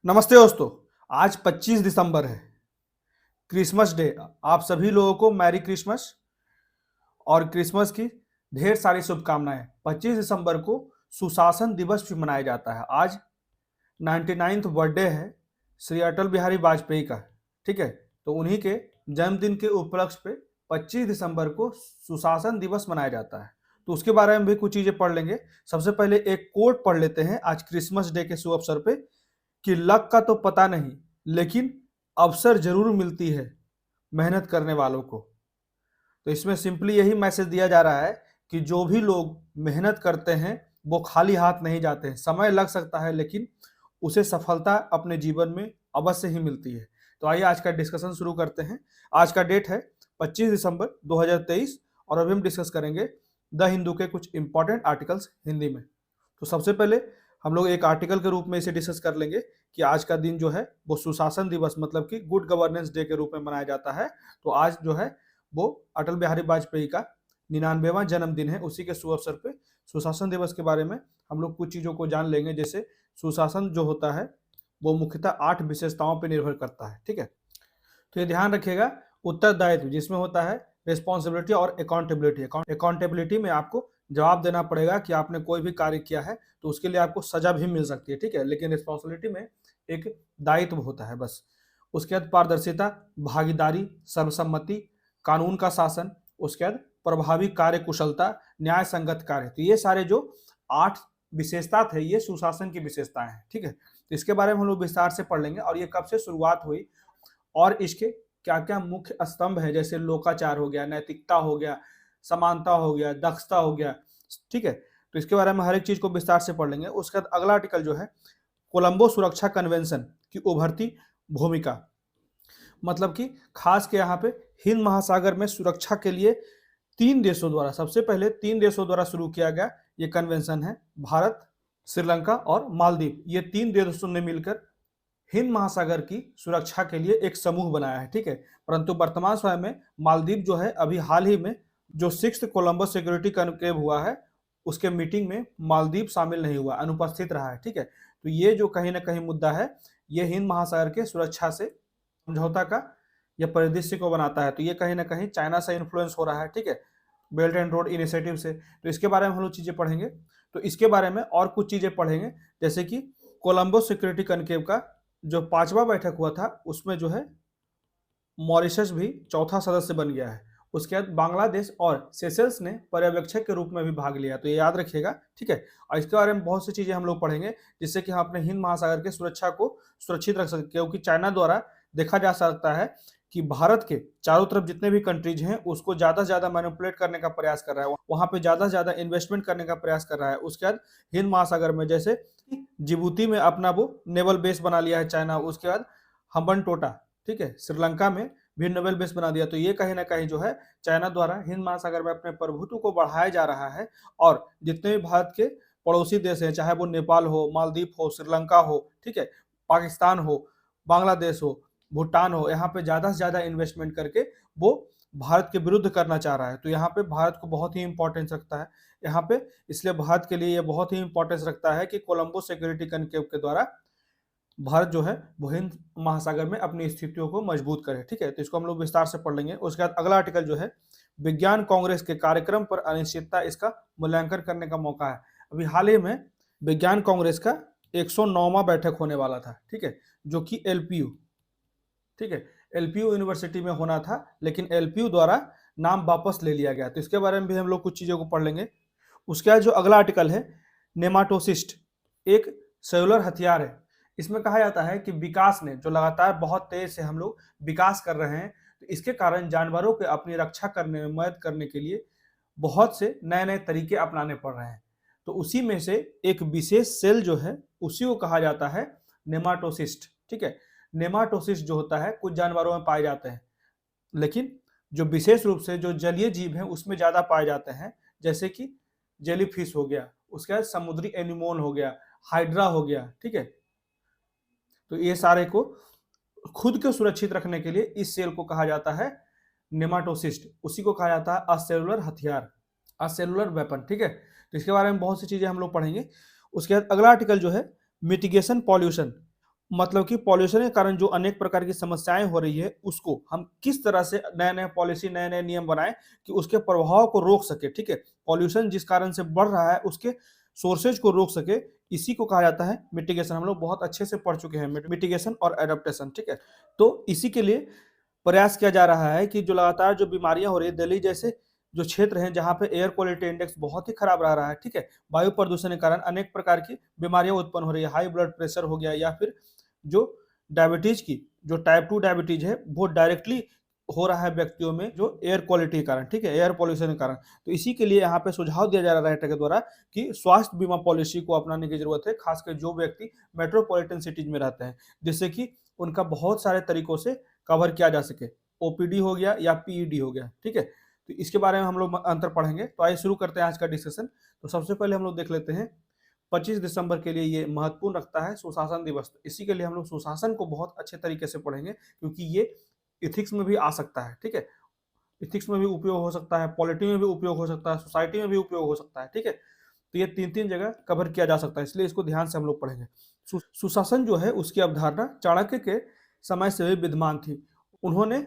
नमस्ते दोस्तों। आज 25 दिसंबर है, क्रिसमस डे। आप सभी लोगों को मैरी क्रिसमस और क्रिसमस की ढेर सारी शुभकामनाएं। 25 दिसंबर को सुशासन दिवस भी मनाया जाता है। आज 99th बर्थडे है श्री अटल बिहारी वाजपेयी का, ठीक है। तो उन्हीं के जन्मदिन के उपलक्ष्य पे 25 दिसंबर को सुशासन दिवस मनाया जाता है। तो उसके बारे में भी कुछ चीजें पढ़ लेंगे। सबसे पहले एक कोट पढ़ लेते हैं आज क्रिसमस डे के शुभ अवसर पे कि लक का तो पता नहीं, लेकिन अवसर जरूर मिलती है मेहनत करने वालों को। तो इसमें सिंपली यही मैसेज दिया जा रहा है कि जो भी लोग मेहनत करते हैं वो खाली हाथ नहीं जाते हैं। समय लग सकता है, लेकिन उसे सफलता अपने जीवन में अवश्य ही मिलती है। तो आइए आज का डिस्कशन शुरू करते हैं। आज का डेट है 25 दिसंबर 2023 और अभी हम डिस्कस करेंगे द हिंदू के कुछ इंपॉर्टेंट आर्टिकल्स हिंदी में। तो सबसे पहले हम लोग एक आर्टिकल के रूप में इसे डिस्कस कर लेंगे कि आज का दिन जो है वो सुशासन दिवस मतलब कि गुड गवर्नेंस डे के रूप में मनाया जाता है। तो आज जो है वो अटल बिहारी वाजपेयी का 99वां जन्मदिन है। उसी के शुभ अवसर पे सुशासन दिवस के बारे में हम लोग कुछ चीज़ों को जान लेंगे। जैसे सुशासन जो होता है वो मुख्यतः 8 विशेषताओं पर निर्भर करता है, ठीक है। तो ये ध्यान रखिएगा, उत्तरदायित्व जिसमें होता है रिस्पॉन्सिबिलिटी और अकाउंटेबिलिटी। अकाउंटेबिलिटी में आपको जवाब देना पड़ेगा कि आपने कोई भी कार्य किया है तो उसके लिए आपको सजा भी मिल सकती है, ठीक है। लेकिन रिस्पॉन्सिबिलिटी में एक दायित्व होता है बस। उसके बाद पारदर्शिता, भागीदारी, सर्वसम्मति, कानून का शासन, उसके बाद प्रभावी कार्य कुशलता, न्याय संगत कार्य। तो ये सारे जो 8 विशेषता थे ये सुशासन की विशेषताएं हैं, ठीक है। तो इसके बारे में हम लोग विस्तार से पढ़ लेंगे और ये कब से शुरुआत हुई और इसके क्या क्या मुख्य स्तंभ है। जैसे लोकाचार हो गया, नैतिकता हो गया, समानता हो गया, दक्षता हो गया, ठीक है। तो इसके बारे में हर एक चीज को विस्तार से पढ़ लेंगे। उसके बाद अगला आर्टिकल जो है कोलंबो सुरक्षा कन्वेंशन की उभरती भूमिका, मतलब कि खास के यहाँ पे हिंद महासागर में सुरक्षा के लिए 3 देशों द्वारा, सबसे पहले 3 देशों द्वारा शुरू किया गया ये कन्वेंशन है। भारत, श्रीलंका और मालदीव, ये 3 देशों ने मिलकर हिंद महासागर की सुरक्षा के लिए एक समूह बनाया है, ठीक है। परंतु वर्तमान समय में मालदीव जो है अभी हाल ही में जो 6th कोलंबो सिक्योरिटी कॉन्क्लेव हुआ है उसके मीटिंग में मालदीव शामिल नहीं हुआ, अनुपस्थित रहा है, ठीक है। तो ये जो कहीं ना कहीं मुद्दा है ये हिंद महासागर के सुरक्षा से समझौता का यह परिदृश्य को बनाता है। तो ये कहीं ना कहीं चाइना से इन्फ्लुएंस हो रहा है, ठीक है, बेल्ट एंड रोड इनिशिएटिव से। तो इसके बारे में हम लोग चीजें पढ़ेंगे। तो इसके बारे में और कुछ चीजें पढ़ेंगे, जैसे कि कोलंबो सिक्योरिटी कॉन्क्लेव का जो 5वां बैठक हुआ था उसमें जो है मॉरिशस भी चौथा सदस्य बन गया है। उसके बाद बांग्लादेश और सेशल्स ने पर्यवेक्षक के रूप में भी भाग लिया। तो ये याद रखिएगा, ठीक है। और इसके बारे में बहुत सी चीजें हम लोग पढ़ेंगे जिससे कि हम अपने हिंद महासागर के सुरक्षा को सुरक्षित रख सकें, क्योंकि चाइना द्वारा देखा जा सकता है कि भारत के चारों तरफ जितने भी कंट्रीज हैं उसको ज्यादा से ज्यादा मैनिपुलेट करने का प्रयास कर रहा है, वहां पे ज्यादा से ज्यादा इन्वेस्टमेंट करने का प्रयास कर रहा है। उसके बाद हिंद महासागर में जैसे जिबूती में अपना वो नेवल बेस बना लिया है चाइना। उसके बाद हम्बन टोटा, ठीक है, श्रीलंका में भी नेवल बेस बना दिया। तो ये कहीं ना कहीं जो है चाइना द्वारा हिंद महासागर में अपने प्रभुत्व को बढ़ाया जा रहा है। और जितने भी भारत के पड़ोसी देश हैं, चाहे वो नेपाल हो, मालदीव हो, श्रीलंका हो, ठीक है, पाकिस्तान हो, बांग्लादेश हो, भूटान हो, यहाँ पे ज्यादा से ज्यादा इन्वेस्टमेंट करके वो भारत के विरुद्ध करना चाह रहा है। तो यहाँ पे भारत को बहुत ही इंपॉर्टेंस रखता है यहाँ पे, इसलिए भारत के लिए ये बहुत ही इंपॉर्टेंस रखता है कि कोलंबो सिक्योरिटी कॉन्क्लेव के द्वारा भारत जो है वो हिंद महासागर में अपनी स्थितियों को मजबूत करे, ठीक है। तो इसको हम लोग विस्तार से पढ़ लेंगे। उसके बाद अगला आर्टिकल जो है विज्ञान कांग्रेस के कार्यक्रम पर अनिश्चितता, इसका मूल्यांकन करने का मौका है। अभी हाल ही में विज्ञान कांग्रेस का 109वां बैठक होने वाला था, ठीक है, जो कि एलपीयू, ठीक है, एलपीयू यूनिवर्सिटी में होना था, लेकिन एलपीयू द्वारा नाम वापस ले लिया गया। तो इसके बारे में भी हम लोग कुछ चीजों को पढ़ लेंगे। उसके बाद जो अगला आर्टिकल है नेमाटोसिस्ट, एक सेलुलर हथियार है। इसमें कहा जाता है कि विकास ने जो लगातार बहुत तेज से हम लोग विकास कर रहे हैं, तो इसके कारण जानवरों के अपनी रक्षा करने में मदद करने के लिए बहुत से नए नए तरीके अपनाने पड़ रहे हैं। तो उसी में से एक विशेष सेल जो है उसी को कहा जाता है नेमाटोसिस्ट, ठीक है। नेमाटोसिस्ट जो होता है कुछ जानवरों में पाए जाते हैं, लेकिन जो विशेष रूप से जो जलीय जीव हैं उसमें ज्यादा पाए जाते हैं, जैसे कि जेलीफिश हो गया, उसके बाद समुद्री एनिमोन हो गया, हाइड्रा हो गया, ठीक है। तो ये सारे को खुद को सुरक्षित रखने के लिए इस सेल को कहा जाता है नेमाटोसिस्ट। उसी को कहा जाता है असेलुलर हथियार, असेलुलर वेपन, ठीक है। तो इसके बारे में बहुत सी चीजें हम लोग पढ़ेंगे। उसके बाद अगला आर्टिकल जो है मिटिगेशन पॉल्यूशन, मतलब कि पॉल्यूशन के कारण जो अनेक प्रकार की समस्याएं हो रही है उसको हम किस तरह से नए नए पॉलिसी नए नए नियम बनाएं कि उसके प्रभाव को रोक सके। ठीक है, पॉल्यूशन जिस कारण से बढ़ रहा है उसके सोर्सेज को रोक सके, इसी को कहा जाता है मिटिगेशन। हम लोग बहुत अच्छे से पढ़ चुके हैं मिटिगेशन और एडेप्टेशन। ठीक है, तो इसी के लिए प्रयास किया जा रहा है कि जो लगातार जो बीमारियां हो रही है, दिल्ली जैसे जो क्षेत्र हैं जहां पे एयर क्वालिटी इंडेक्स बहुत ही खराब रह रहा है, ठीक है, वायु प्रदूषण के कारण अनेक प्रकार की बीमारियां उत्पन्न हो रही है, हाई ब्लड प्रेशर हो गया या फिर जो डायबिटीज की जो टाइप 2 डायबिटीज है वो डायरेक्टली हो रहा है व्यक्तियों में जो एयर क्वालिटी के कारण, ठीक है, एयर पॉल्यूशन के कारण। तो इसी के लिए यहाँ पे सुझाव दिया जा रहा है राइटर के द्वारा कि स्वास्थ्य बीमा पॉलिसी को अपनाने की जरूरत है, खासकर जो व्यक्ति मेट्रोपॉलिटन सिटीज में रहते हैं, जिससे कि उनका बहुत सारे तरीकों से कवर किया जा सके। ओपीडी हो गया या पीईडी हो गया। ठीक है, तो इसके बारे में हम लोग अंतर पढ़ेंगे। तो आइए शुरू करते हैं आज का डिस्कशन। तो सबसे पहले हम लोग देख लेते हैं 25 दिसंबर के लिए ये महत्वपूर्ण रखता है सुशासन दिवस। इसी के लिए हम लोग सुशासन को बहुत अच्छे तरीके से पढ़ेंगे क्योंकि ये इथिक्स में भी आ सकता है। ठीक है, इथिक्स में भी उपयोग हो सकता है, पॉलिटी में भी उपयोग हो सकता है, सोसाइटी में भी उपयोग हो सकता है। ठीक है, तो ये तीन तीन जगह कवर किया जा सकता है, इसलिए इसको ध्यान से हम लोग पढ़ेंगे। सुशासन जो है उसकी अवधारणा चाणक्य के समय से भी विद्यमान थी। उन्होंने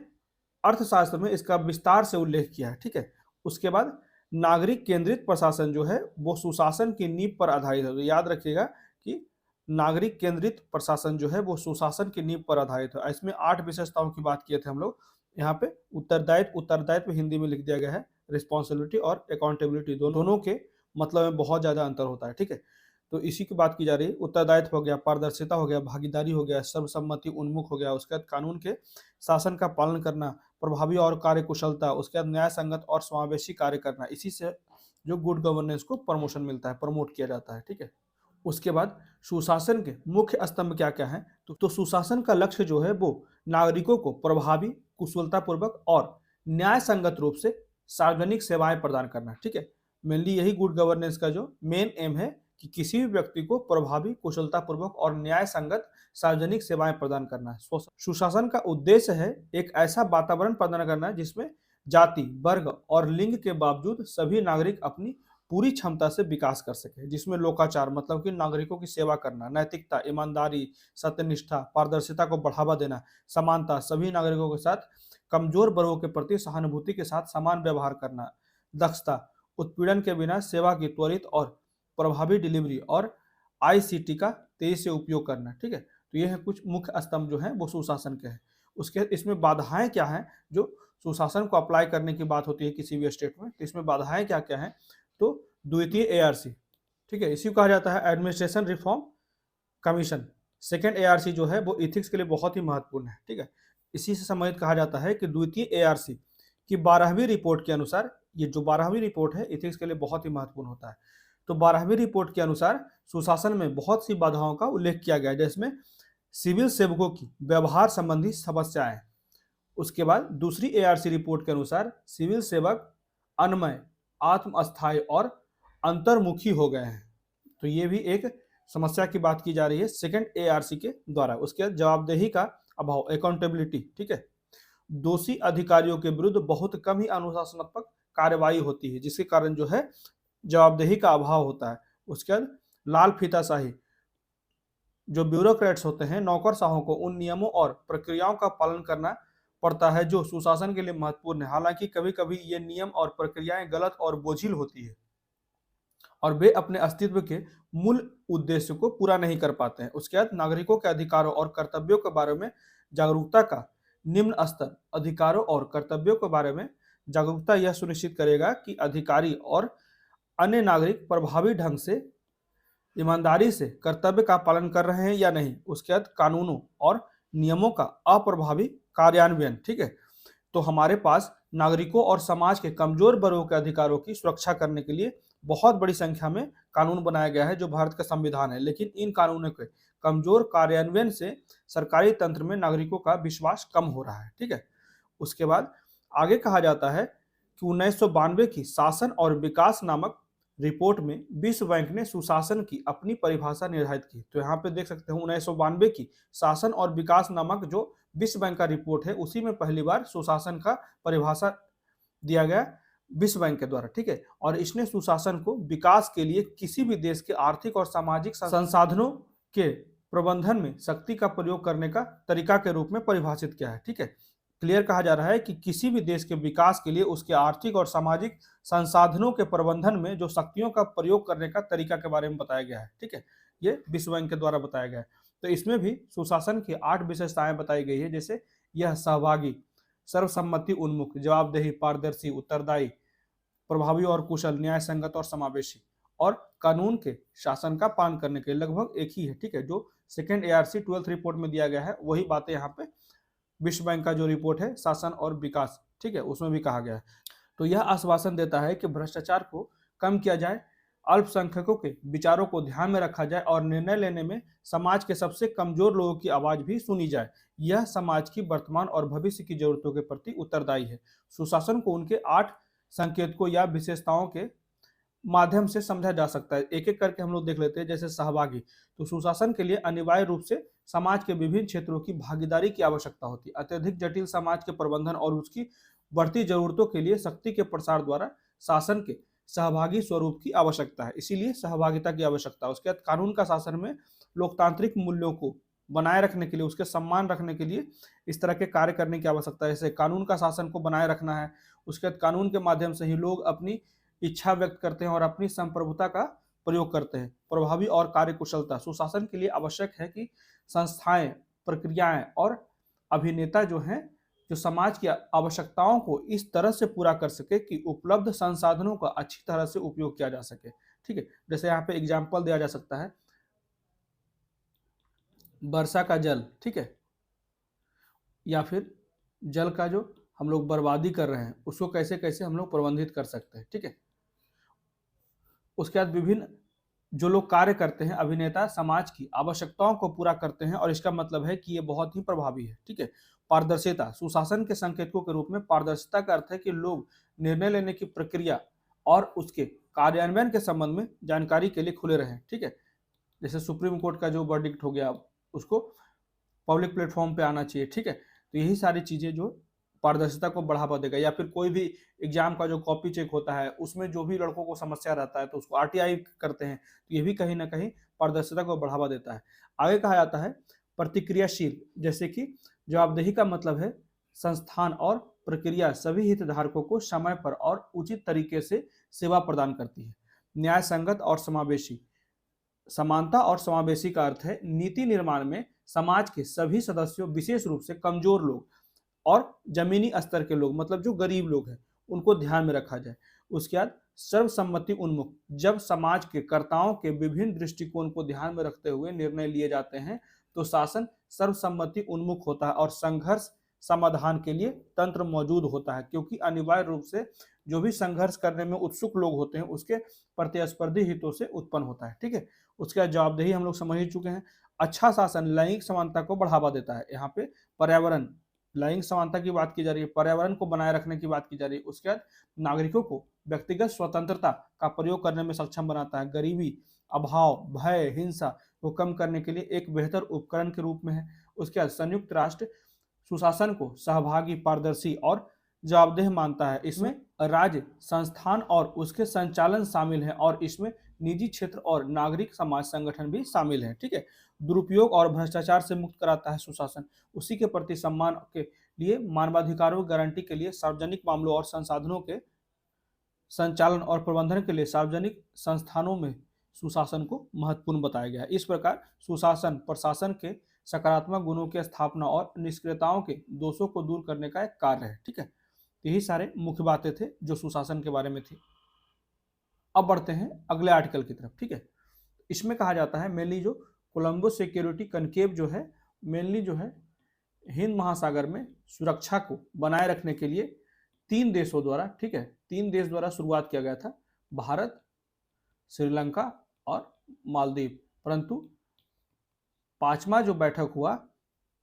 अर्थशास्त्र में इसका विस्तार से उल्लेख किया है। ठीक है, उसके बाद नागरिक केंद्रित प्रशासन जो है वो सुशासन की नींव पर आधारित है। तो याद रखिएगा कि नागरिक केंद्रित प्रशासन जो है वो सुशासन की नींव पर आधारित है। इसमें 8 विशेषताओं की बात किए थे हम लोग। यहाँ पे उत्तरदायित्व हिंदी में लिख दिया गया है, रिस्पॉन्सिबिलिटी और अकाउंटेबिलिटी दोनों के मतलब में बहुत ज्यादा अंतर होता है। ठीक है, तो इसी की बात की जा रही है। उत्तरदायित्व हो गया, पारदर्शिता हो गया, भागीदारी हो गया, सर्वसम्मति उन्मुख हो गया, उसके बाद कानून के शासन का पालन करना, प्रभावी और कार्यकुशलता, उसके बाद न्याय संगत और समावेशी कार्य करना। इसी से जो गुड गवर्नेंस को प्रमोशन मिलता है, प्रमोट किया जाता है। ठीक है, उसके बाद सुशासन के मुख्य स्तंभ क्या क्या है, तो सुशासन का लक्ष्य जो है वो नागरिकों को प्रभावी, कुशलतापूर्वक और न्याय संगत रूप से सार्वजनिक सेवाएं प्रदान करना। ठीक है, मेनली यही गुड गवर्नेंस का जो मेन एम है कि किसी भी व्यक्ति को प्रभावी, कुशलतापूर्वक और न्याय संगत सार्वजनिक सेवाएं प्रदान करना है। सुशासन का उद्देश्य है एक ऐसा वातावरण प्रदान करना जिसमें जाति, वर्ग और लिंग के बावजूद सभी नागरिक अपनी पूरी क्षमता से विकास कर सके, जिसमें लोकाचार मतलब कि नागरिकों की सेवा करना, नैतिकता, ईमानदारी, सत्यनिष्ठा, पारदर्शिता को बढ़ावा देना, समानता, सभी नागरिकों के साथ कमजोर वर्गों के प्रति सहानुभूति के साथ समान व्यवहार करना, दक्षता, उत्पीड़न के बिना सेवा की त्वरित और प्रभावी डिलीवरी और आईसीटी का तेजी से उपयोग करना। ठीक है, तो ये है कुछ मुख्य स्तंभ जो हैं वो सुशासन के हैं। उसके इसमें बाधाएं क्या हैं जो सुशासन को अप्लाई करने की बात होती है किसी भी स्टेट में, तो इसमें बाधाएं क्या क्या हैं, तो द्वितीय एआरसी, ठीक है, इसी को कहा जाता है administration reform commission. Second ARC जो है वो इथिक्स के लिए बहुत ही महत्वपूर्ण है। ठीक है, इसी से संबंधित कहा जाता है कि द्वितीय एआरसी की 12वीं रिपोर्ट के अनुसार, ये जो 12वीं रिपोर्ट है इथिक्स के लिए बहुत ही महत्वपूर्ण होता है। तो 12वीं रिपोर्ट के अनुसार सुशासन में बहुत सी बाधाओं का उल्लेख किया गया है, जिसमें सिविल सेवकों की व्यवहार संबंधी समस्याएं। उसके बाद दूसरी एआरसी रिपोर्ट के अनुसार सिविल सेवक अनमय, आत्मअस्थायी और अंतर्मुखी हो गए हैं। तो ये भी एक समस्या की बात की जा रही है सेकंड एआरसी के द्वारा। उसके बाद जवाबदेही का अभाव, अकाउंटेबिलिटी। ठीक है, दोषी अधिकारियों के विरुद्ध बहुत कम ही अनुशासनात्मक कार्रवाई होती है, जिसके कारण जो है जवाबदेही का अभाव होता है। उसके बाद लाल फीताशाही, जो ब्यूरोक्रेट्स होते हैं, नौकरशाहों को उन नियमों और प्रक्रियाओं का पालन करना पड़ता है जो सुशासन के लिए महत्वपूर्ण है। हालांकि कभी कभी ये नियम और प्रक्रियाएं गलत और बोझिल होती है और वे अपने अस्तित्व के मूल उद्देश्य को पूरा नहीं कर पाते हैं। उसके बाद नागरिकों के अधिकारों और कर्तव्यों के बारे में जागरूकता का निम्न स्तर। अधिकारों और कर्तव्यों के बारे में जागरूकता यह सुनिश्चित करेगा कि अधिकारी और अन्य नागरिक प्रभावी ढंग से, ईमानदारी से कर्तव्य का पालन कर रहे हैं या नहीं। उसके बाद कानूनों और नियमों का अप्रभावी कार्यान्वयन। ठीक है, तो हमारे पास नागरिकों और समाज के कमजोर वर्गों के अधिकारों की सुरक्षा करने के लिए बहुत बड़ी संख्या में कानून बनाया गया है जो भारत का संविधान है, लेकिन इन कानूनों के कमजोर कार्यान्वयन से सरकारी तंत्र में नागरिकों का विश्वास कम हो रहा है। ठीक है, उसके बाद आगे कहा जाता है कि 1992 की शासन और विकास नामक रिपोर्ट में विश्व बैंक ने सुशासन की अपनी परिभाषा निर्धारित की। तो यहाँ पे देख सकते हैं 1992 की शासन और विकास नामक जो विश्व बैंक का रिपोर्ट है उसी में पहली बार सुशासन का परिभाषा दिया गया विश्व बैंक के द्वारा। ठीक है, और इसने सुशासन को विकास के लिए किसी भी देश के आर्थिक और सामाजिक संसाधनों के प्रबंधन में शक्ति का प्रयोग करने का तरीका के रूप में परिभाषित किया है। ठीक है, क्लियर कहा जा रहा है कि किसी भी देश के विकास के लिए उसके आर्थिक और सामाजिक संसाधनों के प्रबंधन में जो शक्तियों का प्रयोग करने का तरीका के बारे में बताया गया है। ठीक है, ये विश्व बैंक के द्वारा बताया गया है। तो इसमें भी सुशासन की 8 विशेषताएं बताई गई है, जैसे यह सहभागी, सर्वसम्मति उन्मुख, जवाबदेही, पारदर्शी, उत्तरदायी, प्रभावी और कुशल, न्याय संगत और समावेशी, और कानून के शासन का पालन करने के लगभग एक ही है। ठीक है, जो सेकेंड ARC 12th रिपोर्ट में दिया गया है वही बातें यहाँ पे विश्व बैंक का जो रिपोर्ट है शासन और विकास, ठीक है, उसमें भी कहा गया है। तो यह आश्वासन देता है कि भ्रष्टाचार को कम किया जाए, अल्पसंख्यकों के विचारों को ध्यान में रखा जाए और निर्णय लेने में समाज के सबसे कमजोर लोगों की आवाज भी सुनी जाए। यह समाज की वर्तमान और भविष्य की जरूरतों के प्रति उत्तरदायी है। सुशासन को उनके 8 संकेतकों या विशेषताओं के माध्यम से समझा जा सकता है। एक एक करके हम लोग देख लेते हैं। जैसे सहभागी, तो सुशासन के लिए अनिवार्य रूप से समाज के विभिन्न क्षेत्रों की भागीदारी की आवश्यकता होती है। अत्यधिक जटिल समाज के प्रबंधन और उसकी बढ़ती जरूरतों के लिए शक्ति के प्रसार द्वारा शासन के सहभागी स्वरूप की आवश्यकता है, इसीलिए सहभागिता की आवश्यकता है। उसके बाद कानून का शासन में लोकतांत्रिक मूल्यों को बनाए रखने के लिए, उसके सम्मान रखने के लिए इस तरह के कार्य करने की आवश्यकता है। जैसे कानून का शासन को बनाए रखना है, उसके बाद कानून के माध्यम से ही लोग अपनी इच्छा व्यक्त करते हैं और अपनी संप्रभुता का प्रयोग करते हैं। प्रभावी और कार्यकुशलता, सुशासन के लिए आवश्यक है कि संस्थाएं, प्रक्रियाएं और अभिनेता जो हैं, जो समाज की आवश्यकताओं को इस तरह से पूरा कर सके कि उपलब्ध संसाधनों का अच्छी तरह से उपयोग किया जा सके। ठीक है, जैसे यहाँ पे एग्जाम्पल दिया जा सकता है वर्षा का जल, ठीक है, या फिर जल का जो हम लोग बर्बादी कर रहे हैं उसको कैसे कैसे हम लोग प्रबंधित कर सकते हैं। ठीक है, उसके बाद विभिन्न जो लोग कार्य करते हैं, अभिनेता समाज की आवश्यकताओं को पूरा करते हैं और इसका मतलब है कि ये बहुत ही प्रभावी है। ठीक है, पारदर्शिता, सुशासन के संकेतकों के रूप में पारदर्शिता का अर्थ है कि लोग निर्णय लेने की प्रक्रिया और उसके कार्यान्वयन के संबंध में जानकारी के लिए खुले रहें। ठीक है, जैसे सुप्रीम कोर्ट का जो वर्डिक्ट हो गया उसको पब्लिक प्लेटफॉर्म पे आना चाहिए। ठीक है, तो यही सारी चीजें जो पारदर्शिता को बढ़ावा देगा। या फिर कोई भी एग्जाम का जो कॉपी चेक होता है उसमें जो भी लड़कों को समस्या रहता है तो उसको RTI करते हैं, तो ये भी कहीं ना कहीं पारदर्शिता को बढ़ावा देता है। आगे कहा जाता है प्रतिक्रियाशील, जैसे कि जवाबदेही का मतलब है संस्थान और प्रक्रिया सभी हितधारकों को समय पर और उचित तरीके से सेवा प्रदान करती है। न्याय संगत और समावेशी, समानता और समावेशी का अर्थ है नीति निर्माण में समाज के सभी सदस्यों, विशेष रूप से कमजोर लोग और जमीनी स्तर के लोग, मतलब जो गरीब लोग हैं, उनको ध्यान में रखा जाए। उसके बाद सर्वसम्मति उन्मुख, जब समाज के कर्ताओं के विभिन्न दृष्टिकोण को ध्यान में रखते हुए निर्णय लिए जाते हैं तो शासन सर्वसम्मति उन्मुख होता है और संघर्ष समाधान के लिए तंत्र मौजूद होता है, क्योंकि अनिवार्य रूप से जो भी संघर्ष करने में उत्सुक लोग होते हैं उसके प्रतिस्पर्धी हितों से उत्पन्न होता है। ठीक है, उसके बाद जवाबदेही हम लोग समझ ही चुके हैं। अच्छा शासन लैंगिक समानता को बढ़ावा देता है। यहाँ पे पर्यावरण, लैंगिक समानता की बात की जा रही है, पर्यावरण को बनाए रखने की बात की जा रही है। उसके बाद नागरिकों को व्यक्तिगत स्वतंत्रता का प्रयोग करने में सक्षम बनाता है। गरीबी, अभाव, भय, हिंसा को कम करने के लिए एक बेहतर उपकरण के रूप में है। उसके बाद संयुक्त राष्ट्र सुशासन को सहभागी, पारदर्शी और जवाबदेह मानता है। इसमें राज्य, संस्थान और उसके संचालन शामिल है और इसमें निजी क्षेत्र और नागरिक समाज संगठन भी शामिल है। ठीक है, दुरुपयोग और भ्रष्टाचार से मुक्त कराता है सुशासन। उसी के प्रति सम्मान के लिए मानवाधिकारों की गारंटी के लिए सार्वजनिक मामलों और संसाधनों के संचालन और प्रबंधन के लिए सार्वजनिक संस्थानों में सुशासन को महत्वपूर्ण बताया गया है। इस प्रकार सुशासन प्रशासन के सकारात्मक गुणों की स्थापना और निष्क्रियताओं के दोषों को दूर करने का एक कार्य है। ठीक है, यही सारे मुख्य बातें थे जो सुशासन के बारे में थी। अब बढ़ते हैं अगले आर्टिकल की तरफ। ठीक है, इसमें कहा जाता है मेनली जो कोलंबो सिक्योरिटी कनकेव जो है, मेनली जो है हिंद महासागर में सुरक्षा को बनाए रखने के लिए 3 देशों द्वारा, ठीक है, 3 देश द्वारा शुरुआत किया गया था, भारत, श्रीलंका और मालदीव। परंतु 5वां जो बैठक हुआ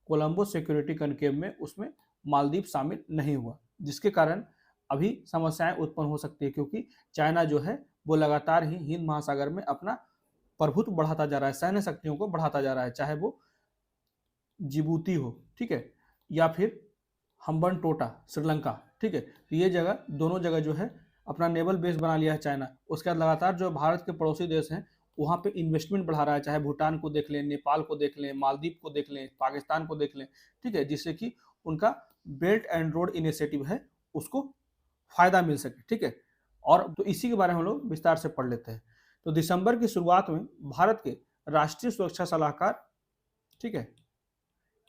कोलंबो सिक्योरिटी कनकेव में, उसमें मालदीव शामिल नहीं हुआ, जिसके कारण अभी समस्याएं उत्पन्न हो सकती है, क्योंकि चाइना जो है वो लगातार ही हिंद महासागर में अपना प्रभुत्व बढ़ाता जा रहा है, सैन्य शक्तियों को बढ़ाता जा रहा है, चाहे वो जिबूती हो, ठीक है, या फिर हम्बनटोटा श्रीलंका। ठीक है, तो ये जगह, दोनों जगह जो है अपना नेवल बेस बना लिया है चाइना। उसके बाद लगातार जो भारत के पड़ोसी देश हैं वहाँ पे इन्वेस्टमेंट बढ़ा रहा है, चाहे भूटान को देख लें, नेपाल को देख लें, मालदीव को देख लें, पाकिस्तान को देख लें, ठीक है, जिससे कि उनका बेल्ट एंड रोड इनिशिएटिव है उसको फायदा मिल सके, ठीक है। और तो इसी के बारे में हम लोग विस्तार से पढ़ लेते हैं। तो दिसंबर की शुरुआत में भारत के राष्ट्रीय सुरक्षा सलाहकार, ठीक है,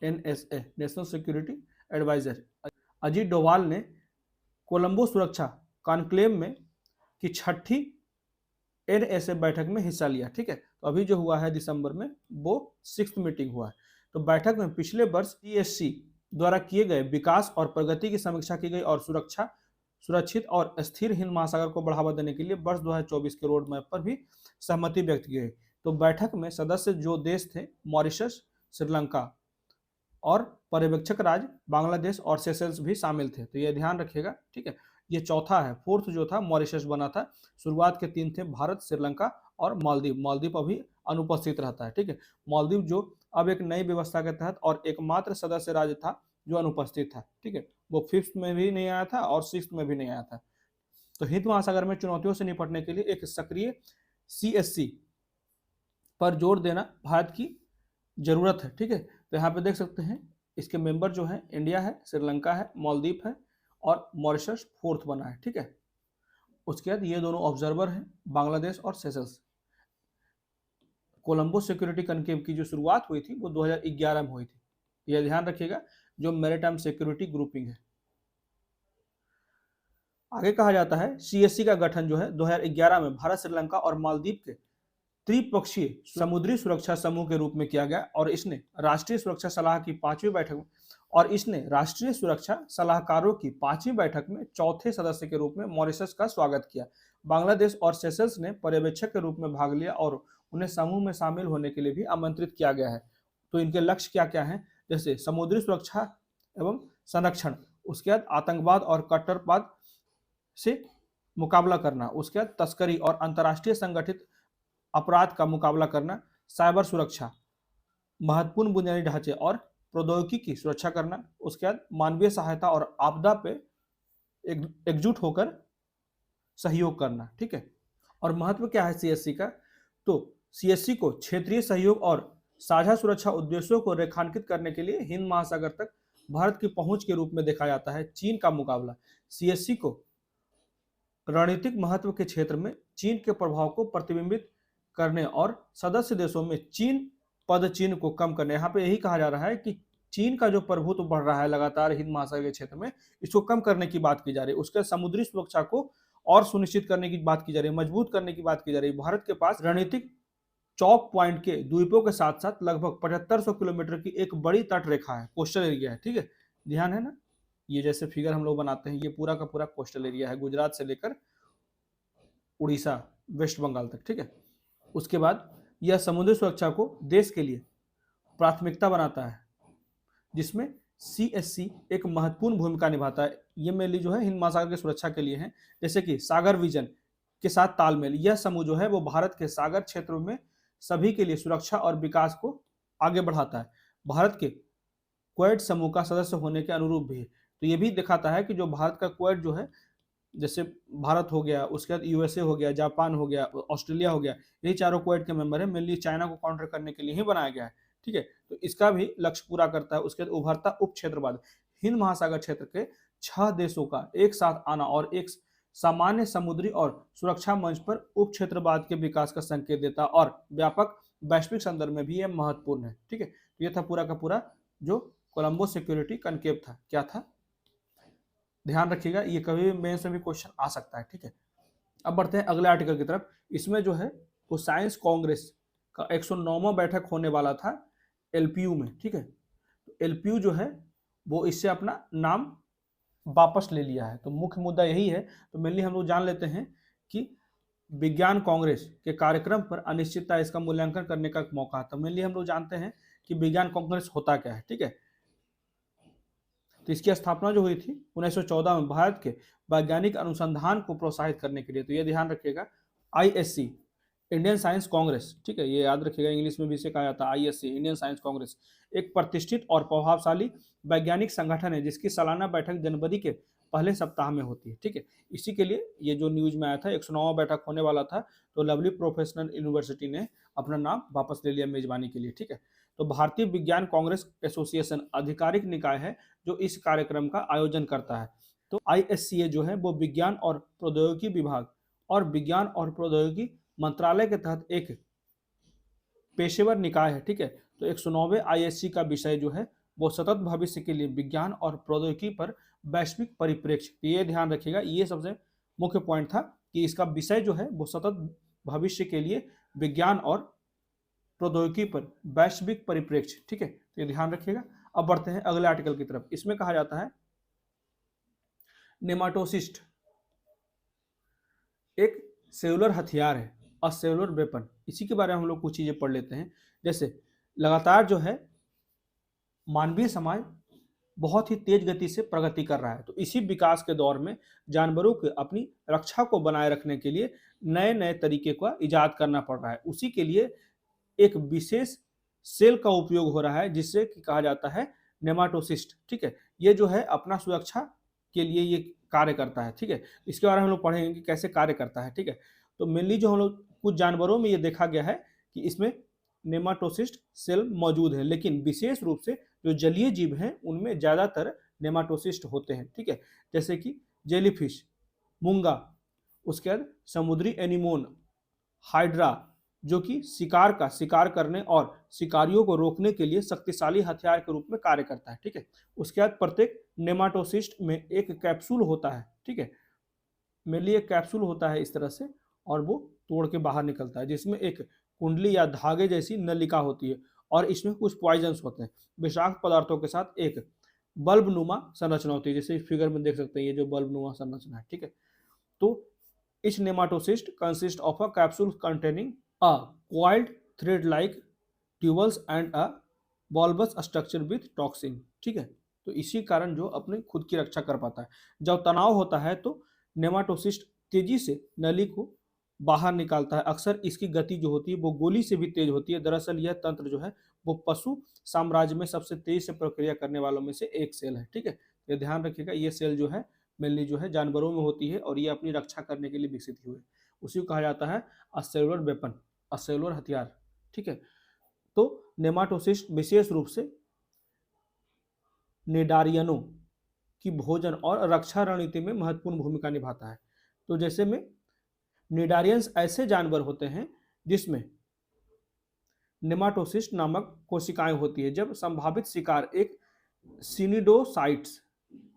NSA national security adviser Ajit Doval ने कोलंबो सुरक्षा कॉन्क्लेव में की छठी NSA बैठक में हिस्सा लिया, ठीक है। तो अभी जो हुआ है दिसंबर में वो 6th मीटिंग हुआ है। तो बैठक में पिछले वर्ष CSC द्वारा किए गए विकास और प्रगति की समीक्षा की गई और सुरक्षित और स्थिर हिंद महासागर को बढ़ावा देने के लिए वर्ष 2024 के रोड मैप पर भी सहमति व्यक्त की गई। तो बैठक में सदस्य जो देश थे मॉरिशस, श्रीलंका और पर्यवेक्षक राज्य बांग्लादेश और सेशल्स भी शामिल थे। तो ये ध्यान रखिएगा, ठीक है। ये चौथा है, फोर्थ जो था मॉरिशस बना था। शुरुआत के 3 थे भारत, श्रीलंका और मालदीव। मालदीव अभी अनुपस्थित रहता है, ठीक है। मालदीव जो अब एक नई व्यवस्था के तहत और एकमात्र सदस्य राज्य था जो अनुपस्थित था, ठीक है। वो 5th में भी नहीं आया था और 6th में भी नहीं आया था। तो हिंद महासागर में चुनौतियों से निपटने के लिए एक सक्रिय CSC पर जोर देना भारत की जरूरत है, ठीक है। तो यहाँ पे देख सकते हैं इसके मेंबर जो हैं इंडिया है, श्रीलंका है, मालदीव है और मॉरिशस 4th बना है, ठीक है। उसके बाद ये दोनों ऑब्जर्वर हैं बांग्लादेश और सेशल्स। कोलंबो सिक्योरिटी कनक्लेव की जो शुरुआत हुई थी वो 2011 में हुई थी। यह ध्यान रखिएगा, जो मैरीटाइम सिक्योरिटी ग्रुपिंग है। आगे कहा जाता है CSC का गठन जो है 2011 में भारत, श्रीलंका और मालदीव के त्रिपक्षीय समुद्री सुरक्षा समूह के रूप में किया गया और इसने राष्ट्रीय सुरक्षा सलाहकारों की 5वीं बैठक में चौथे सदस्य के रूप में मॉरिशस का स्वागत किया। बांग्लादेश और सेशल्स ने पर्यवेक्षक के रूप में भाग लिया और उन्हें समूह में शामिल होने के लिए भी आमंत्रित किया गया है। तो इनके लक्ष्य क्या क्या हैं, जैसे समुद्री सुरक्षा एवं संरक्षण, उसके बाद आतंकवाद और कट्टरवाद से मुकाबला करना, उसके बाद तस्करी और अंतर्राष्ट्रीय संगठित अपराध का मुकाबला करना, साइबर सुरक्षा, महत्वपूर्ण बुनियादी ढांचे और प्रौद्योगिकी की सुरक्षा करना, उसके बाद मानवीय सहायता और आपदा पे एकजुट होकर सहयोग करना, ठीक है। और महत्व क्या है CSC का, तो CSC को क्षेत्रीय सहयोग और साझा सुरक्षा उद्देश्यों को रेखांकित करने के लिए हिंद महासागर तक भारत की पहुंच के रूप में देखा जाता है। चीन का मुकाबला, CSC को रणनीतिक महत्व के क्षेत्र में चीन के प्रभाव को प्रतिबिंबित करने और सदस्य देशों में चीन पद चिन्ह को कम करने। यहाँ पे यही कहा जा रहा है कि चीन का जो प्रभुत्व बढ़ रहा है लगातार हिंद महासागर के क्षेत्र में, इसको कम करने की बात की जा रही है। उसके समुद्री सुरक्षा को और सुनिश्चित करने की बात की जा रही है, मजबूत करने की बात की जा रही है। भारत के पास रणनीतिक चौक पॉइंट के द्वीपों के साथ साथ लगभग 7500 किलोमीटर की एक बड़ी तट रेखा है, कोस्टल एरिया है, ठीक है। ध्यान है ना, ये जैसे फिगर हम लोग बनाते हैं, ये पूरा का पूरा कोस्टल एरिया है, गुजरात से लेकर उड़ीसा, वेस्ट बंगाल तक, ठीक है। उसके बाद यह समुद्री सुरक्षा को देश के लिए प्राथमिकता बनाता है, जिसमें CSC एक महत्वपूर्ण भूमिका निभाता है। ये मेनली जो है हिंद महासागर की सुरक्षा के लिए है, जैसे कि सागर विजन के साथ तालमेल। यह समूह जो है वो भारत के सागर क्षेत्रों में सभी के लिए सुरक्षा और विकास को आगे बढ़ाता है। भारत के क्वाड समूह का सदस्य होने के अनुरूप भी है। तो ये भी दिखाता है कि जो भारत का क्वाड जो है, जैसे भारत हो गया, उसके बाद USA हो गया, जापान हो गया, ऑस्ट्रेलिया हो गया, यही चारों क्वाड के मेंबर हैं। मेनली चाइना को काउंटर करने के लिए ही बनाया गया है, ठीक है। तो इसका भी लक्ष्य पूरा करता है। उसके बाद उभरता उप क्षेत्रवाद, हिंद महासागर क्षेत्र के 6 देशों का एक साथ आना और एक सामान्य समुद्री और सुरक्षा मंच पर उप क्षेत्रवाद के विकास का संकेत देता और व्यापक वैश्विक संदर्भ में भी यह महत्वपूर्ण है, ठीक है। तो यह था पूरा का पूरा जो कोलंबो सिक्योरिटी कनक्लेव था, क्या था, ध्यान रखिएगा, ये कभी भी मेंस में भी क्वेश्चन आ सकता है, ठीक है। अब बढ़ते हैं अगले आर्टिकल की तरफ। इसमें जो है वो साइंस कांग्रेस का 109वां बैठक होने वाला था LPU में, ठीक है। तो LPU जो है वो इससे अपना नाम वापस ले लिया है। तो मुख्य मुद्दा यही है। तो मेनली हम लोग जान लेते हैं कि विज्ञान कांग्रेस के कार्यक्रम पर अनिश्चितता, इसका मूल्यांकन करने का मौका। तो मेनली हम लोग जानते हैं कि विज्ञान कांग्रेस होता क्या है, ठीक है। तो इसकी स्थापना जो हुई थी 1914 में भारत के वैज्ञानिक अनुसंधान को प्रोत्साहित करने के लिए। तो ये ध्यान रखिएगा, ISC इंडियन साइंस कांग्रेस, ठीक है, ये याद रखिएगा, इंग्लिश में भी इसे कहा जाता है ISC इंडियन साइंस कांग्रेस, एक प्रतिष्ठित और प्रभावशाली वैज्ञानिक संगठन है जिसकी सालाना बैठक जनवरी के पहले सप्ताह में होती है। ठीक है, इसी के लिए ये जो न्यूज में आया था 109वां बैठक होने वाला था, तो लवली प्रोफेशनल यूनिवर्सिटी ने अपना नाम वापस ले लिया मेजबानी के लिए। ठीक है, तो भारतीय विज्ञान कांग्रेस एसोसिएशन आधिकारिक निकाय है जो इस कार्यक्रम का आयोजन करता है। तो ISCA जो है वो विज्ञान और प्रौद्योगिकी विभाग और विज्ञान और प्रौद्योगिकी मंत्रालय के तहत एक पेशेवर निकाय है। ठीक है, तो 109वें ISC का विषय जो है वो सतत भविष्य के लिए विज्ञान और प्रौद्योगिकी पर वैश्विक परिप्रेक्ष्य। ये ध्यान रखिएगा, ये सबसे मुख्य पॉइंट था कि इसका विषय जो है वो सतत भविष्य के लिए विज्ञान और प्रौद्योगिकी पर वैश्विक परिप्रेक्ष्य। ठीक है, तो ये ध्यान रखिएगा। अब बढ़ते हैं अगले आर्टिकल की तरफ। इसमें कहा जाता है नेमाटोसिस्ट एक सेलुलर हथियार है, अ सेलुलर वेपन। इसी के बारे में हम लोग कुछ चीजें पढ़ लेते हैं। जैसे लगातार जो है मानवीय समाज बहुत ही तेज गति से प्रगति कर रहा है, तो इसी विकास के दौर में जानवरों के अपनी रक्षा को बनाए रखने के लिए नए नए तरीके का इजाद करना पड़ रहा है। उसी के लिए एक विशेष सेल का उपयोग हो रहा है जिससे कि कहा जाता है नेमाटोसिस्ट। ठीक है, ये जो है अपना सुरक्षा के लिए ये कार्य करता है। ठीक है, इसके बारे में हम लोग पढ़ेंगे कि कैसे कार्य करता है। ठीक है, तो मेनली जो हम लोग कुछ जानवरों में ये देखा गया है कि इसमें नेमाटोसिस्ट सेल मौजूद है, लेकिन विशेष रूप से जो जलीय जीव हैं उनमें ज्यादातर नेमाटोसिस्ट होते हैं। ठीक है, जैसे कि जेलीफिश, मूंगा, उसके बाद समुद्री एनीमोन, हाइड्रा, जो कि शिकार करने और शिकारियों को रोकने के लिए शक्तिशाली हथियार के रूप में कार्य करता है। ठीक है, उसके बाद प्रत्येक नेमाटोसिस्ट में एक कैप्सूल होता है। ठीक है, मेनली एक कैप्सूल होता है इस तरह से, और वो तोड़ के बाहर निकलता है, जिसमें एक कुंडली या धागे जैसी नलिका होती है और इसमें कुछ पॉइजन्स होते हैं, विषाक्त पदार्थों के साथ एक बल्ब नुमा संरचना होती है। जैसे फिगर में देख सकते हैं ये जो बल्ब नुमा संरचना है। ठीक है, तो इस nematocyst consist of a capsule containing a coiled thread like tubules and a bulbous structure with toxin। ठीक है, तो इसी कारण जो अपने खुद की रक्षा कर पाता है। जब तनाव होता है तो नेमाटोसिस्ट तेजी से नली को बाहर निकालता है। अक्सर इसकी गति जो होती है वो गोली से भी तेज होती है। दरअसल यह तंत्र जो है वो पशु साम्राज्य में सबसे तेज से प्रक्रिया करने वालों में से एक सेल है। ठीक है, ये ध्यान रखिएगा, ये सेल जो है मेनली जो है जानवरों में होती है और ये अपनी रक्षा करने के लिए विकसित हुए। उसी को कहा जाता है असेलुलर वेपन, असेलुलर हथियार। ठीक है, तो नेमाटोसिस्ट विशेष रूप से निडारियनों की भोजन और रक्षा रणनीति में महत्वपूर्ण भूमिका निभाता है। तो जैसे में निडारियंस ऐसे जानवर होते हैं जिसमें नेमाटोसिस्ट नामक कोशिकाएं होती है। जब संभावित शिकार एक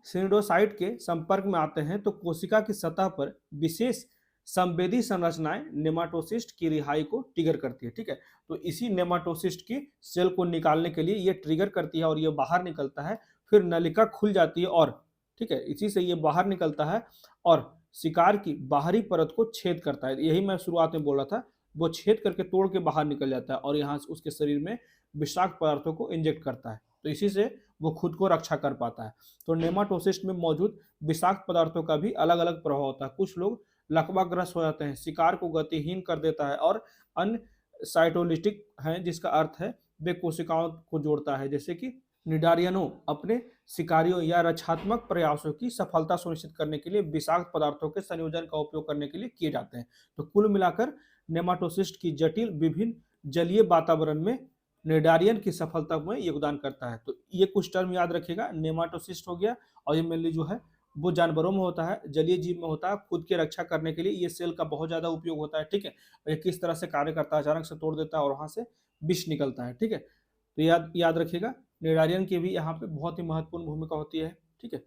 सिनिडोसाइट के संपर्क में आते हैं तो कोशिका की सतह पर विशेष संवेदी संरचनाएं नेमाटोसिस्ट की रिहाई को ट्रिगर करती है। ठीक है, तो इसी नेमाटोसिस्ट की सेल को निकालने के लिए ये ट्रिगर करती है और ये बाहर निकलता है, फिर नलिका खुल जाती है और ठीक है इसी से ये बाहर निकलता है और शिकार की बाहरी परत को छेद करता है। यही मैं शुरुआत में बोला था, वो छेद करके तोड़ के बाहर निकल जाता है और यहाँ से उसके शरीर में विषाक्त पदार्थों को इंजेक्ट करता है, तो इसी से वो खुद को रक्षा कर पाता है। तो नेमाटोसिस्ट में मौजूद विषाक्त पदार्थों का भी अलग अलग प्रभाव होता है। कुछ लोग लकवाग्रस्त हो जाते हैं, शिकार को गतिहीन कर देता है, और अन्य साइटोलिटिक हैं जिसका अर्थ है वे कोशिकाओं को जोड़ता है। जैसे कि निडारियनों अपने शिकारियों या रक्षात्मक प्रयासों की सफलता सुनिश्चित करने के लिए विषाक्त पदार्थों के संयोजन का उपयोग करने के लिए किए जाते हैं। तो कुल मिलाकर नेमाटोसिस्ट की जटिल विभिन्न जलीय वातावरण में निडारियन की सफलता में योगदान करता है। तो ये कुछ टर्म याद रखिएगा, नेमाटोसिस्ट हो गया, और ये मेनली जो है वो जानवरों में होता है, जलीय जीव में होता है। खुद की रक्षा करने के लिए ये सेल का बहुत ज्यादा उपयोग होता है। ठीक है, ये किस तरह से कार्य करता है, अचानक से तोड़ देता है और वहां से विष निकलता है। ठीक है, तो याद रखिएगा निडारियन की भी यहाँ पे बहुत ही महत्वपूर्ण भूमिका होती है। ठीक है,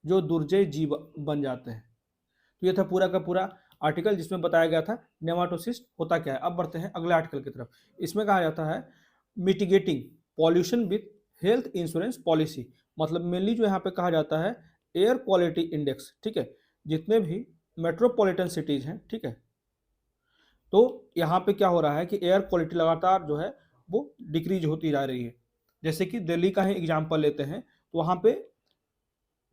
जो दुर्जय जीव बन जाते हैं। तो ये था पूरा का पूरा आर्टिकल जिसमें बताया गया था नेमाटोसिस्ट होता क्या है। अब बढ़ते हैं अगले आर्टिकल की तरफ। इसमें कहा जाता है mitigating pollution with health insurance policy. मतलब मेनली जो यहाँ पे कहा जाता है एयर क्वालिटी इंडेक्स। ठीक है, जितने भी मेट्रोपॉलिटन सिटीज हैं, ठीक है, तो यहाँ पे क्या हो रहा है कि एयर क्वालिटी लगातार जो है वो डिक्रीज होती जा रही है। जैसे कि दिल्ली का ही एग्जाम्पल लेते हैं, तो वहाँ पे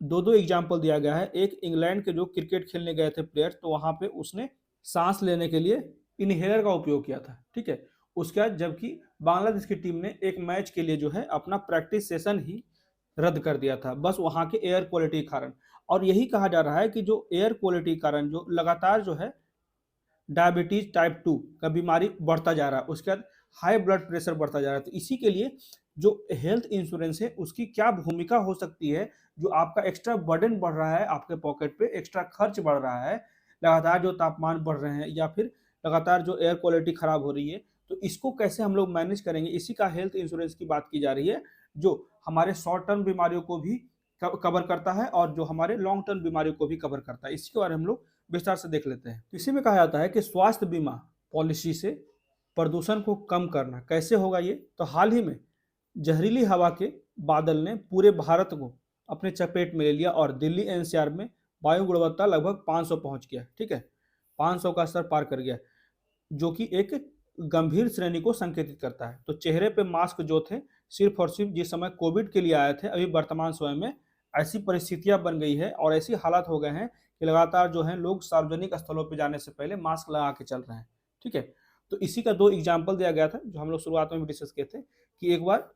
दो एग्जाम्पल दिया गया है। एक इंग्लैंड के जो क्रिकेट खेलने गए थे प्लेयर्स, तो वहाँ पे उसने सांस लेने के लिए इनहेलर का उपयोग किया था। ठीक है, उसके बाद जबकि बांग्लादेश की टीम ने एक मैच के लिए जो है अपना प्रैक्टिस सेशन ही रद्द कर दिया था, बस वहाँ के एयर क्वालिटी के कारण। और यही कहा जा रहा है कि जो एयर क्वालिटी के कारण जो लगातार जो है डायबिटीज टाइप 2 का बीमारी बढ़ता जा रहा है, उसके बाद हाई ब्लड प्रेशर बढ़ता जा रहा है। तो इसी के लिए जो हेल्थ इंश्योरेंस है उसकी क्या भूमिका हो सकती है, जो आपका एक्स्ट्रा बर्डन बढ़ रहा है आपके पॉकेट पे, एक्स्ट्रा खर्च बढ़ रहा है, लगातार जो तापमान बढ़ रहे हैं या फिर लगातार जो एयर क्वालिटी खराब हो रही है, तो इसको कैसे हम लोग मैनेज करेंगे, इसी का हेल्थ इंश्योरेंस की बात की जा रही है, जो हमारे शॉर्ट टर्म बीमारियों को भी कवर करता है और जो हमारे लॉन्ग टर्म बीमारियों को भी कवर करता है। इसके बारे में हम लोग विस्तार से देख लेते हैं। तो इसी में कहा जाता है कि स्वास्थ्य बीमा पॉलिसी से प्रदूषण को कम करना कैसे होगा ये, तो हाल ही में जहरीली हवा के बादल ने पूरे भारत को अपने चपेट में ले लिया और दिल्ली एनसीआर में वायु गुणवत्ता लगभग 500 पहुंच गया। ठीक है, 500 का स्तर पार कर गया, जो कि एक गंभीर श्रेणी को संकेतित करता है। तो चेहरे पे मास्क जो थे सिर्फ और सिर्फ जिस समय कोविड के लिए आए थे, अभी वर्तमान समय में ऐसी परिस्थितियां बन गई है और ऐसी हालात हो गए हैं कि लगातार जो है लोग सार्वजनिक स्थलों पर जाने से पहले मास्क लगा के चल रहे हैं। ठीक है, तो इसी का 2 एग्जाम्पल दिया गया था जो हम लोग शुरुआत में भी डिस्कस किए थे कि एक बार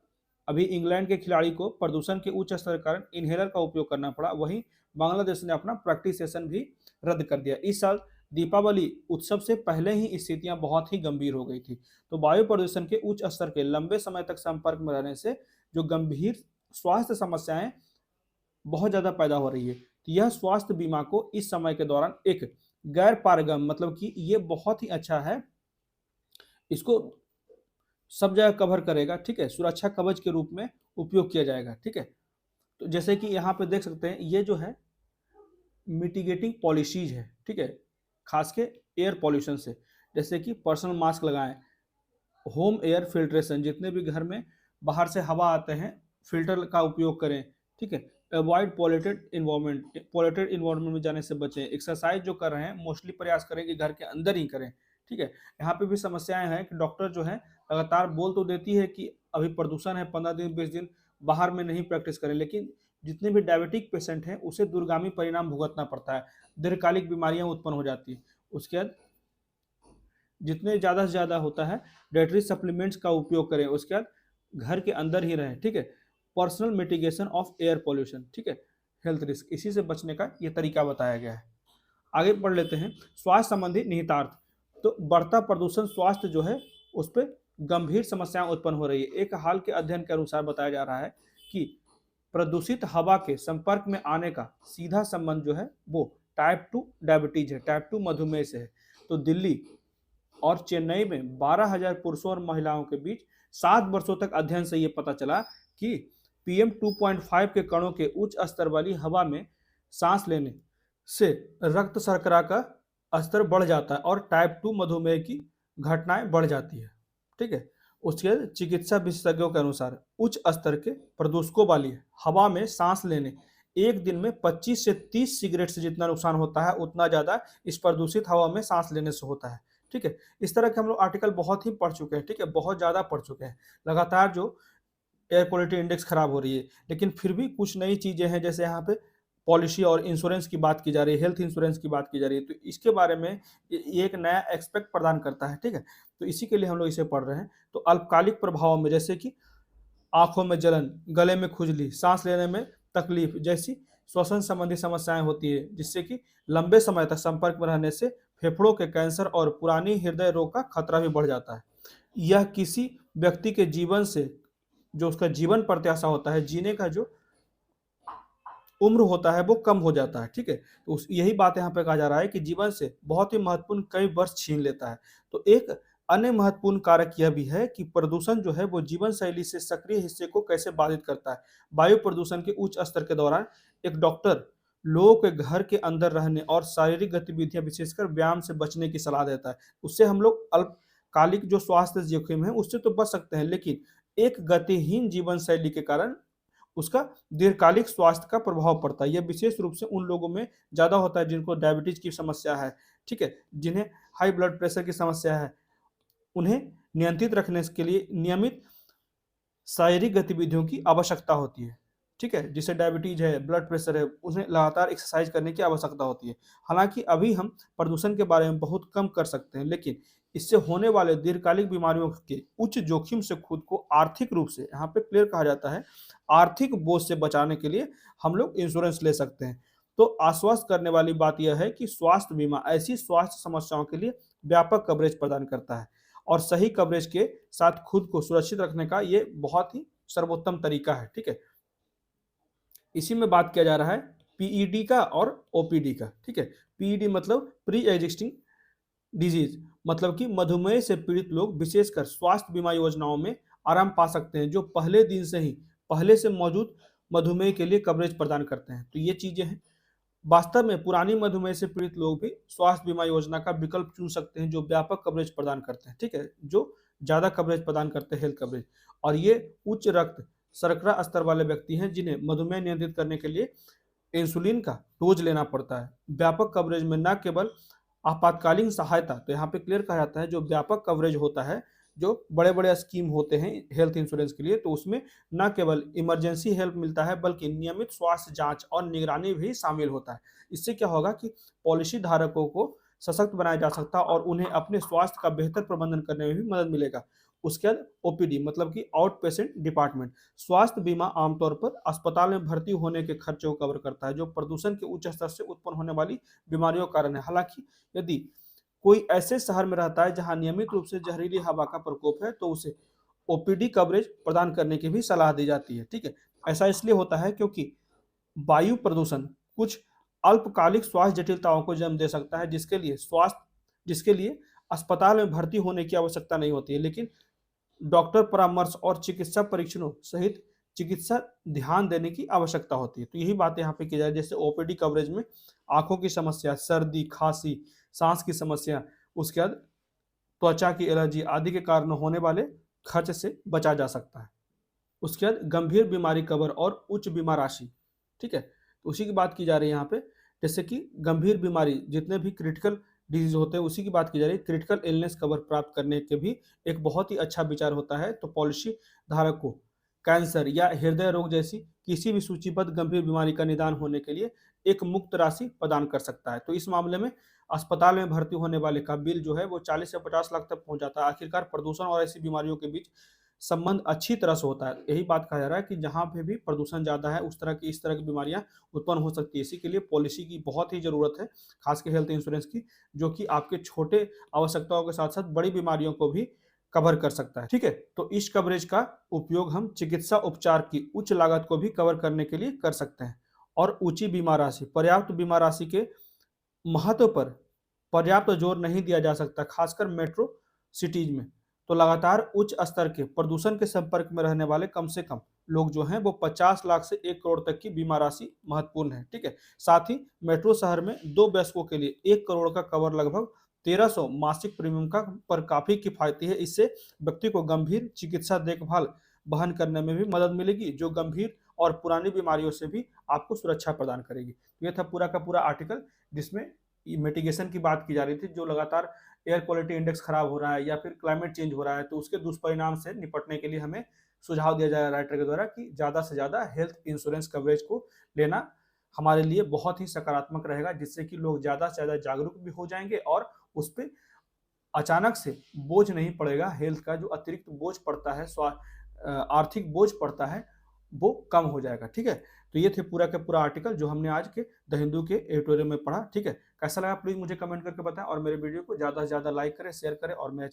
अभी इंग्लैंड के खिलाड़ी को प्रदूषण के उच्च स्तर के कारण इनहेलर का उपयोग करना पड़ा, वहीं बांग्लादेश ने अपना प्रैक्टिस सेशन भी रद्द कर दिया। इस साल दीपावली उत्सव से पहले ही स्थितियां बहुत ही गंभीर हो गई थी। तो वायु प्रदूषण के उच्च स्तर के लंबे समय तक संपर्क में रहने से जो गंभीर स्वास्थ्य समस्याएं बहुत ज्यादा पैदा हो रही है, तो यह स्वास्थ्य बीमा को इस समय के दौरान एक गैर पारगम, मतलब कि ये बहुत ही अच्छा है, इसको सब जगह कवर करेगा। ठीक है, सुरक्षा कवच के रूप में उपयोग किया जाएगा। ठीक है, तो जैसे कि यहाँ पे देख सकते हैं ये जो है मिटिगेटिंग पॉलिसीज है। ठीक है, खास के एयर पॉल्यूशन से, जैसे कि पर्सनल मास्क लगाएं, होम एयर फिल्ट्रेशन, जितने भी घर में बाहर से हवा आते हैं फिल्टर का उपयोग करें। ठीक है, अवॉइड पॉल्यूटेड इन्वायरमेंट में जाने से बचें। एक्सरसाइज जो कर रहे हैं मोस्टली प्रयास करें कि घर के अंदर ही करें। ठीक है, यहाँ पे भी समस्याएं हैं कि डॉक्टर जो है लगातार बोल तो देती है कि अभी प्रदूषण है, 15 दिन 20 दिन बाहर में नहीं प्रैक्टिस करें, लेकिन जितने भी डायबिटिक पेशेंट हैं उसे दूरगामी परिणाम भुगतना पड़ता है, दीर्घकालिक बीमारियां उत्पन्न हो जाती है। उसके बाद जितने ज़्यादा से ज़्यादा होता है डाइटरी सप्लीमेंट्स का उपयोग करें। उसके बाद घर के अंदर ही रहें। ठीक है, personal mitigation of air pollution. ठीक है, हेल्थ रिस्क, इसी से बचने का ये तरीका बताया गया है। आगे पढ़ लेते हैं स्वास्थ्य संबंधी निहितार्थ। तो बढ़ता प्रदूषण स्वास्थ्य जो है उस पर गंभीर समस्याएं उत्पन्न हो रही है। एक हाल के अध्ययन के अनुसार बताया जा रहा है कि प्रदूषित हवा के संपर्क में आने का सीधा संबंध जो है वो टाइप 2 डायबिटीज है, टाइप 2 मधुमेह से है। तो दिल्ली और चेन्नई में 12,000 पुरुषों और महिलाओं के बीच 7 वर्षों तक अध्ययन से ये पता चला कि PM 2.5 के कणों के उच्च स्तर वाली हवा में सांस लेने से रक्त शर्करा का स्तर बढ़ जाता है और टाइप 2 मधुमेह की घटनाएं बढ़ जाती है। ठीक है, उसके बाद चिकित्सा विशेषज्ञों के अनुसार उच्च स्तर के प्रदूषकों वाली हवा में सांस लेने एक दिन में 25 से 30 सिगरेट से जितना नुकसान होता है उतना ज्यादा इस प्रदूषित हवा में सांस लेने से होता है। ठीक है, इस तरह के हम लोग आर्टिकल बहुत ही पढ़ चुके हैं। ठीक है, बहुत ज्यादा पढ़ चुके हैं। लगातार जो एयर क्वालिटी इंडेक्स खराब हो रही है, लेकिन फिर भी कुछ नई चीजें हैं, जैसे यहाँ पे पॉलिसी और इंश्योरेंस की बात की जा रही है, हेल्थ इंश्योरेंस की बात की जा रही है, तो इसके बारे में ये एक नया एक्सपेक्ट प्रदान करता है। ठीक है, तो इसी के लिए हम लोग इसे पढ़ रहे हैं। तो अल्पकालिक प्रभावों में जैसे कि आंखों में जलन, गले में खुजली, सांस लेने में तकलीफ जैसी श्वसन संबंधी समस्याएं होती है, जिससे कि लंबे समय तक संपर्क में रहने से फेफड़ों के कैंसर और पुरानी हृदय रोग का खतरा भी बढ़ जाता है। यह किसी व्यक्ति के जीवन से जो उसका जीवन प्रत्याशा होता है, जीने का जो उम्र होता है वो कम हो जाता है। ठीक है, तो यही बात यहाँ पे कहा जा रहा है कि जीवन से बहुत ही महत्वपूर्ण कई वर्ष छीन लेता है। तो एक अन्य महत्वपूर्ण कारक यह भी है कि प्रदूषण जो है वो जीवन शैली से सक्रिय हिस्से को कैसे बाधित करता है। वायु प्रदूषण के उच्च स्तर के दौरान एक डॉक्टर लोगों के घर के अंदर रहने और शारीरिक गतिविधियां विशेषकर व्यायाम से बचने की सलाह देता है। उससे हम लोग अल्पकालिक जो स्वास्थ्य जोखिम है उससे तो बच सकते हैं, लेकिन एक गतिहीन जीवन शैली के कारण उसका दीर्घकालिक स्वास्थ्य का प्रभाव पड़ता है। यह विशेष रूप से उन लोगों में ज्यादा होता है जिनको डायबिटीज की समस्या है। ठीक है, जिन्हें हाई ब्लड प्रेशर की समस्या है, उन्हें नियंत्रित रखने के लिए नियमित शारीरिक गतिविधियों की आवश्यकता होती है। ठीक है, जिसे डायबिटीज है, ब्लड प्रेशर है, उन्हें लगातार एक्सरसाइज करने की आवश्यकता होती है। हालांकि अभी हम प्रदूषण के बारे में बहुत कम कर सकते हैं, लेकिन इससे होने वाले दीर्घकालिक बीमारियों के उच्च जोखिम से खुद को आर्थिक रूप से, यहाँ पे क्लियर कहा जाता है, आर्थिक बोझ से बचाने के लिए हम लोग इंश्योरेंस ले सकते हैं। तो आश्वस्त करने वाली बात यह है कि स्वास्थ्य बीमा ऐसी स्वास्थ्य समस्याओं के लिए व्यापक कवरेज प्रदान करता है और सही कवरेज के साथ खुद को सुरक्षित रखने का ये बहुत ही सर्वोत्तम तरीका है। ठीक है, इसी में बात किया जा रहा है पीईडी का और ओपीडी का। ठीक है, पीईडी मतलब प्री एग्जिस्टिंग डिजीज, मतलब कि मधुमेह से पीड़ित लोग विशेषकर स्वास्थ्य बीमा योजनाओं में आराम पा सकते हैं जो पहले दिन से ही पहले से मौजूद मधुमेह के लिए कवरेज प्रदान करते हैं। तो ये चीजें हैं। वास्तव में पुरानी मधुमेह से पीड़ित लोग भी स्वास्थ्य बीमा योजना का विकल्प चुन सकते हैं जो व्यापक कवरेज प्रदान करते हैं। ठीक है, जो ज्यादा कवरेज प्रदान करते हैं, हेल्थ कवरेज। और ये उच्च रक्त शर्करा स्तर वाले व्यक्ति हैं जिन्हें मधुमेह नियंत्रित करने के लिए इंसुलिन का डोज लेना पड़ता है। व्यापक कवरेज में न केवल आपातकालीन सहायता, तो यहाँ पे क्लियर कहा जाता है जो व्यापक कवरेज होता है, जो बड़े बड़े स्कीम होते हैं हेल्थ इंश्योरेंस के लिए, तो उसमें न केवल इमरजेंसी हेल्प मिलता है बल्कि नियमित स्वास्थ्य जांच और निगरानी भी शामिल होता है। इससे क्या होगा कि पॉलिसी धारकों को सशक्त बनाया जा सकता है और उन्हें अपने स्वास्थ्य का बेहतर प्रबंधन करने में भी मदद मिलेगा। उसके बाद ओपीडी मतलब कि आउट पेशेंट डिपार्टमेंट। स्वास्थ्य बीमा आमतौर पर अस्पताल में भर्ती होने के खर्चों को कवर करता है जो प्रदूषण के उच्च स्तर से उत्पन्न होने वाली बीमारियों के कारण है। हालांकि यदि कोई ऐसे शहर में रहता है जहां नियमित रूप से जहरीली हवा का प्रकोप है तो उसे ओपीडी कवरेज प्रदान करने की भी सलाह दी जाती है। ठीक है, ऐसा इसलिए होता है क्योंकि वायु प्रदूषण कुछ अल्पकालिक स्वास्थ्य जटिलताओं को जन्म दे सकता है जिसके लिए अस्पताल में भर्ती होने की आवश्यकता नहीं होती है, लेकिन डॉक्टर परामर्श और चिकित्सा परीक्षणों सहित चिकित्सा ध्यान देने की आवश्यकता होती है। तो यही बात यहाँ पे की जाए, जैसे ओपीडी कवरेज में आंखों की समस्या, सर्दी, खांसी, सांस की समस्या, उसके बाद त्वचा की एलर्जी आदि के कारण होने वाले खर्च से बचा जा सकता है। उसके बाद गंभीर बीमारी कवर और उच्च बीमा राशि। ठीक है, तो उसी की बात की जा रही है यहाँ पे, जैसे कि गंभीर बीमारी जितने भी क्रिटिकल डिजीज होते हैं उसी की बात की जा रही है। क्रिटिकल इलनेस कवर प्राप्त करने के भी एक बहुत ही अच्छा विचार होता है। तो पॉलिसी धारक को कैंसर या हृदय रोग जैसी किसी भी सूचीबद्ध गंभीर बीमारी का निदान होने के लिए एक मुक्त राशि प्रदान कर सकता है। तो इस मामले में अस्पताल में भर्ती होने वाले का बिल जो है वो 40 से 50 लाख तक पहुंच जाता है। आखिरकार प्रदूषण और ऐसी बीमारियों के बीच संबंध अच्छी तरह से होता है। यही बात कहा जा रहा है कि जहां पे भी प्रदूषण ज्यादा है उस तरह की इस तरह की बीमारियां उत्पन्न हो सकती है। इसी के लिए पॉलिसी की बहुत ही जरूरत है, खासकर हेल्थ इंश्योरेंस की, जो कि आपके छोटे आवश्यकताओं के साथ साथ बड़ी बीमारियों को भी कवर कर सकता है। ठीक है, तो इस कवरेज का उपयोग हम चिकित्सा उपचार की उच्च लागत को भी कवर करने के लिए कर सकते हैं। और ऊंची बीमा राशि, पर्याप्त बीमा राशि के महत्व पर पर्याप्त जोर नहीं दिया जा सकता, खासकर मेट्रो सिटीज में। तो लगातार उच्च स्तर के प्रदूषण के संपर्क में रहने वाले कम से कम लोग जो हैं वो 50 लाख से 1 करोड़ तक की बीमा राशि महत्वपूर्ण है। ठीक है, साथ ही मेट्रो शहर में 2 वयस्कों के लिए 1 करोड़ का कवर लगभग 1300 मासिक प्रीमियम का पर काफी किफायती है। इससे व्यक्ति को गंभीर चिकित्सा देखभाल वहन करने में भी मदद मिलेगी जो गंभीर और पुरानी बीमारियों से भी आपको सुरक्षा प्रदान करेगी। ये था पूरा का पूरा आर्टिकल जिसमें मिटिगेशन की बात की जा रही थी। जो लगातार एयर क्वालिटी इंडेक्स खराब हो रहा है या फिर क्लाइमेट चेंज हो रहा है तो उसके दुष्परिणाम से निपटने के लिए हमें सुझाव दिया जा रहा है राइटर के द्वारा कि ज़्यादा से ज़्यादा हेल्थ इंश्योरेंस कवरेज को लेना हमारे लिए बहुत ही सकारात्मक रहेगा, जिससे कि लोग ज़्यादा से ज़्यादा जागरूक भी हो जाएंगे और उस पर अचानक से बोझ नहीं पड़ेगा। हेल्थ का जो अतिरिक्त बोझ पड़ता है, आर्थिक बोझ पड़ता है, वो कम हो जाएगा। ठीक है, तो ये थे पूरा का पूरा आर्टिकल जो हमने आज के द हिंदू के एडिटोरियल में पढ़ा। ठीक है, कैसा लगा प्लीज मुझे कमेंट करके बताएं और मेरे वीडियो को ज़्यादा से ज़्यादा लाइक करें, शेयर करें और मेरे